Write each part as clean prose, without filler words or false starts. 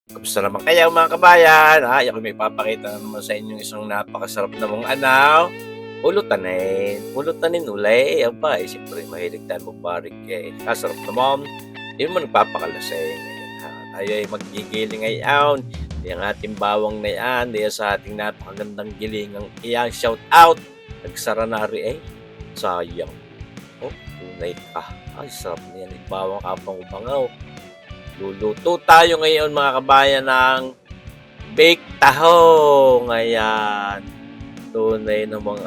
Kamusta naman kayo mga kabayan? Ako may ipapakita na naman sa inyo isang napakasarap namang pulutanin. Pulutanin uli. Aba, siyempre mahilig tayo magbarik kasarap naman. Hindi mo nagpapakalasing. Ayan, tayo ay magigiling ngayon. Yung ating bawang na yan. Diyan sa ating napakagandang gilingang iyan. Shout out. Nagsara na rin sayang. Oh, tunay ka. Ay, sarap na yan. Bawang kapang ubangaw. Luluto tayo ngayon mga kabayan ng baked tahong. Ayan. Tunay namang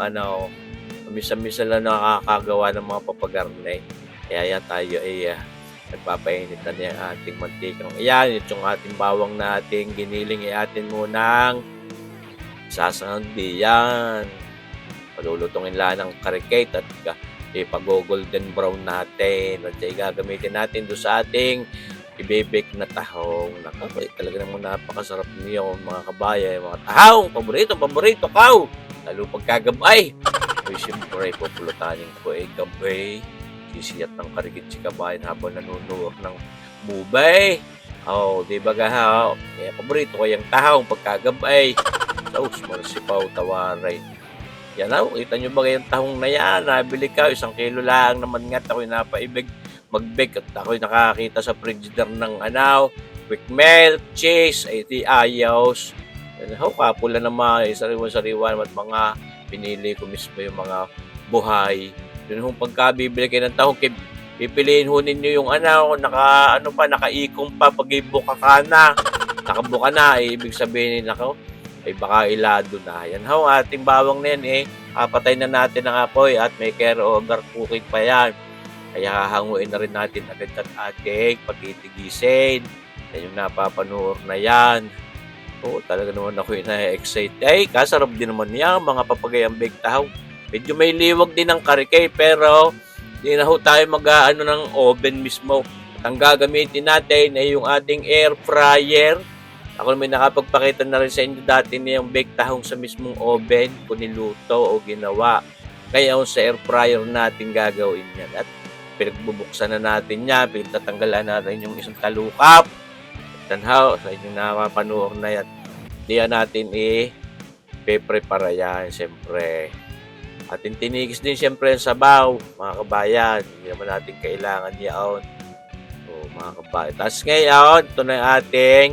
misa-misa lang nakakagawa ng mga papagarne. Kaya yan tayo ay nagpapainit na yung ating mantikang. Ayan, yung ating bawang na ating giniling ay atin munang sasangag diyan. Palulutungin lang ng karikate at ipag-golden brown natin. At gagamitin natin doon sa ating ibebake na tahong. Naku, talaga namang napakasarap niyo mga kabayan. Mga tahong, paborito kaw. Lalo pagkagabay. Siyempre, pupulutanin ko gabay. Sisiyat ng karikit si kabayan habang nanunuot ng bubay. Di ba gahaw? Kaya paborito ko yung tahong pagkagabay. Marsipaw, tawaray. Yan kita nyo ba yung tahong na yan? Nabili ka, 1 kilo lang naman nga. Ako'y napaibig mag-bake at ako'y nakakita sa frigider ng quick melt, cheese, ay di ayos. Kapula naman, sariwan-sariwan at mga pinili ko mismo yung mga buhay. Yun pagkabibili kayo ng tahong, pipiliin ho ninyo yung nakaikong pa pag ibuka ka na. Nakabuka na, ibig sabihin nako, ay baka ilado na. Yan ating bawang na yan papatay na natin ang apoy at may carryover cooking pa yan. Kaya hahanguin na rin natin agad ang ating pagtitigisin. Yan yung napapanood na yan. Talaga naman ako na-excite. Kasarap din naman yan, mga papagayang baked tahong. Medyo may liwag din ang karikay, pero di na tayo ng oven mismo. At ang gagamitin natin ay yung ating air fryer. Ako naman nakapagpakita na rin sa inyo dati na yung baked tahong sa mismong oven kung niluto o ginawa. Kaya sa air fryer natin gagawin yan. At pinagbubuksan na natin yan, pinagtatanggalan natin yung isang talukap. Tanhaw, sa inyong napapanood na yan. Diyan natin pe-prepare yan, siyempre. At tinigis din siyempre yung sabaw, mga kabayan. Hindi naman natin kailangan yan. Mga kabayan. Tapos ngayon, ito na yung ating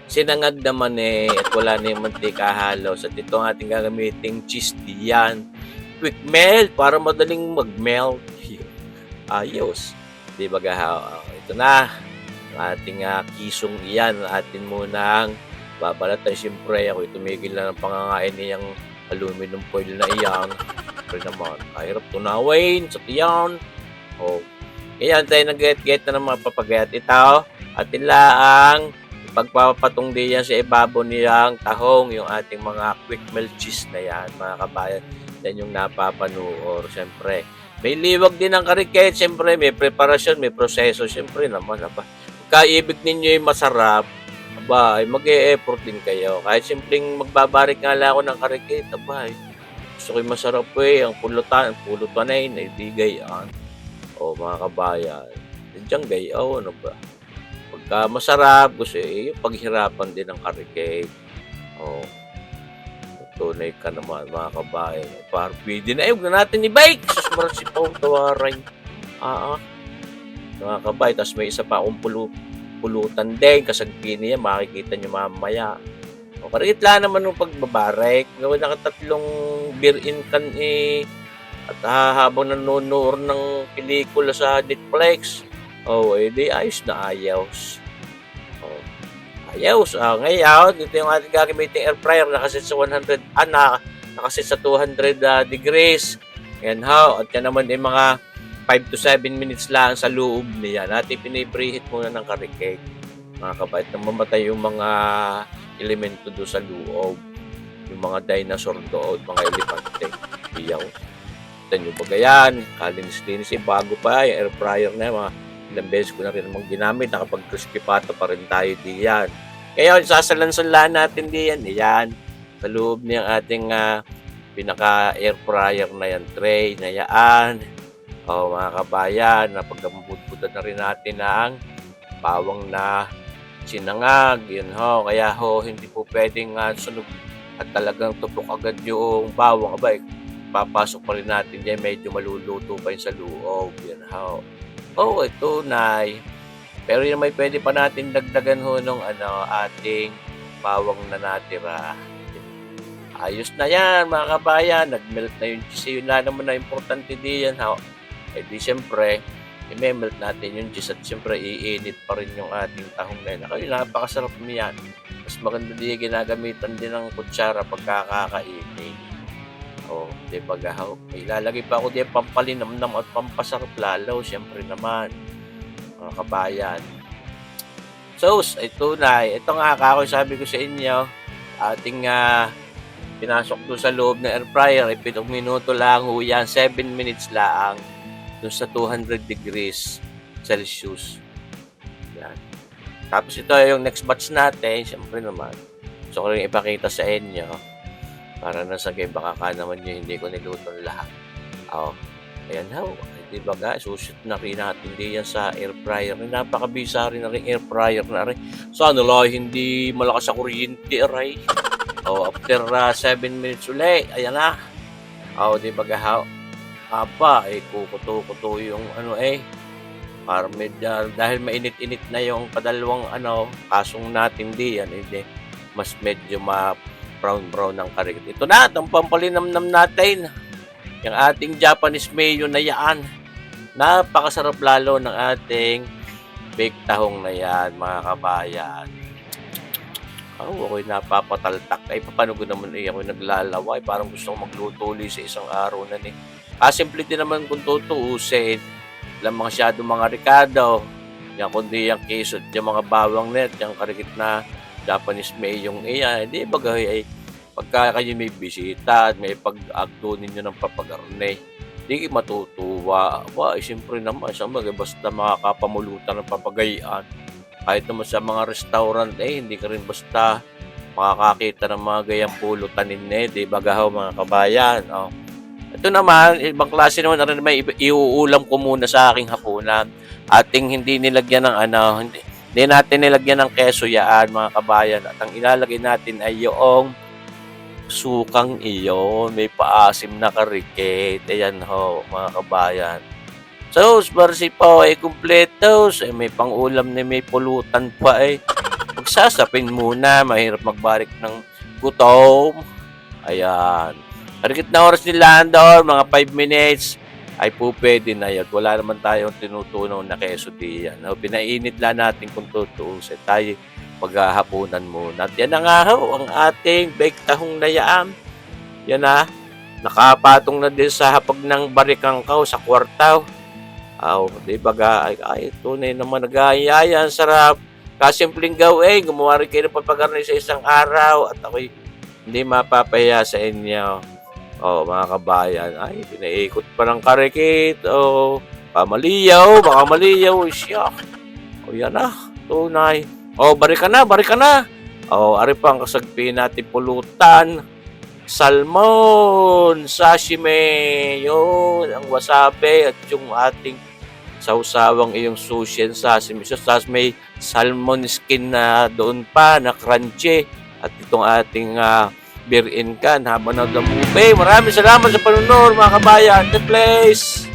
sinangag naman at wala na yung mantika halos. At ito ang ating gagamiting cheese diyan. Quick melt, para madaling mag-melt. Ayos. Di ba ito na. Ang ating kisong iyan. Atin munang babalatan. Siyempre, ako tumigil na ng pangangain niyang aluminum foil na iyan. Pero naman, kahirap tunawin sa tiyan. Ayan, tayo nag-get na ng mga papagayat. Ito, atin laang pagpapatong diyan sa ibabaw niyang tahong, yung ating mga quick melt cheese na yan, mga kabayan. Yan yung napapanood. Siyempre, may liwag din ang karikate. Siyempre, may preparasyon, may proseso. Siyempre naman, kaibig ninyo yung masarap, mag-e-effort din kayo. Kahit simpleng magbabarik nga lang ako ng karikate, gusto ko yung masarap ang pulutan ay naibigay yan. Mga kabayan, diyan gayaw, pagka masarap, gusto yung paghirapan din ng karikate. Tunay ka naman, mga kabayan. Pwede na huwag na natin i-bake. Marsipaw, tawaray. Mga kabayan, tapos may isa pa akong pulutan din. Kasagpin niya, makikita nyo mamaya. Karit lang naman ng pagbabarek. Gawin na 3 beer-in can at habang nanonood ng pelikula sa Netflix. Di ayos na ayos. Ayos. Ngayon, ito yung ating gagamitin air fryer. Nakaset sa 100, nakaset sa 200 degrees. Yan At yan naman yung mga 5 to 7 minutes lang sa loob niya. Natin pinipreheat muna ng karikate. Mga kabait na mamatay yung mga elemento doon sa loob. Yung mga dinosaur doon, mga elepante. Iyaw. Ito nyo ba yan? Kalinis-linis bago pa yung air fryer na mga ilang beses ko na rin namang ginamit. Nakapag-crispy pata pa rin tayo diyan. Kaya sasalansalaan natin diyan. Yan. Sa loob niyang ating pinaka-air fryer na yan, tray na yan. Mga kabayan, napagkambutan na rin natin ang bawang na sinangag, yun ho. Kaya ho, hindi po puwedeng, sunog at talagang tutok agad yung bawang, aba'y papasok pa rin natin diyan, medyo maluluto pa yun sa loob, yun ho. Oo, tunay. Pero yun may puwede pa natin dagdagan ho nung ating bawang na natira. Ayos na yan mga kabayan, nag-melt na yung cheese, yun lang naman na importante diyan ho. Eh, di siyempre i-me-melt natin yung cheese at siyempre iinit pa rin yung ating tahong na yun. Naku, napakasarap niyan. Mas maganda di ginagamitan din ng kutsara pagka kakainin. Oh, 'di ba gahaw? May ilalagay pa ako diyan pampalinamnam at pampasarap lalo siyempre naman, mga kabayan. Sos ay tunay, ito nga kahoy sabi ko sa inyo, ating, pinasok dun sa loob ng air fryer ay 7 minuto lang ho yan, 7 minutes lang dun sa 200 degrees Celsius, yan. Tapos ito yung next batch natin, siyempre naman gusto ko ring ipakita sa inyo para na sa game baka akala naman niyo hindi ko niluto lahat. Oh, ayan ho, 'di ba guys, sushoot na rin natin diyan sa air fryer. Napakabisa rin na ring air fryer na rin. Sana lang hindi malakas sa kuryente aray. Oh, after 7 minutes uli, ayan na. Oh, 'di ba gahaw? Aba, kukuto-kuto yung para medyo dahil mainit-init na yung padalawang kasong natin diyan, mas medyo brown-brown ng karikit. Ito na, itong pampalinamnam natin. Yung ating Japanese mayo na yan. Napakasarap lalo ng ating baked tahong na yan, mga kabayan. Ako'y napapataltak. Ay, paano ko naman ako'y naglalaway. Parang gusto ko magluto ulit sa isang araw na ni. Simple din naman kung tutuusin. Walang masyadong mga ricado. Yan kundi yung queso at yung mga bawang net, yung karikit na Japanese mayong iyan. Hindi bagay ay pagka kayo may bisita at may pag-agto ninyo ng papagarne, hindi kayo matutuwa. Siyempre naman, basta makakapamulutan ng papagayaan. Kahit naman sa mga restaurant, hindi ka rin basta makakakita ng mga gayang pulutan di ba gahaw mga kabayan? Oh. Ito naman, ibang klase naman na rin may iuulam ko muna sa aking hapunan. Ating hindi nilagyan ng hindi natin nilagyan ng keso yaan mga kabayan. At ang ilalagay natin ay yung sukang iyon. May paasim na karikit. Ayan ho mga kabayan. Sos, barsi po ay kumpletos. May pangulam na may pulutan pa magsasapin muna. Mahirap magbarik ng gutom. Ayan. Karikit na oras nila Andor, mga 5 minutes ay po pwede na yun. Wala naman tayong tinutunaw na keso diyan. Pinainit lang natin kung tutuusin. Tayo maghahapunan muna. At yan na nga ho, ang ating baked tahong na yan. Yan na. Nakapatong na din sa hapag ng barikang kao sa kwartaw. Di ba ay tunay naman nag-aayaya. Sarap. Kasimpleng gawin. Gumawa rin kayo ng papagarni sa isang araw. At ako'y hindi mapapahiya sa inyo. Mga kabayan, pinaikot pa ng karikit. Pamaliyaw, baka maliyaw. Siya. Yan na, tunay. Bari ka na. Ari pa ang kasagpi natin pulutan. Salmon, sashimi, yun, ang wasabi at yung ating sausawang iyong sushi and sashimi. So, tapos may salmon skin na doon pa, na crunchy. At itong ating beer in can habang nagdamupe. Maraming salamat sa panunod mga kabayan. God bless!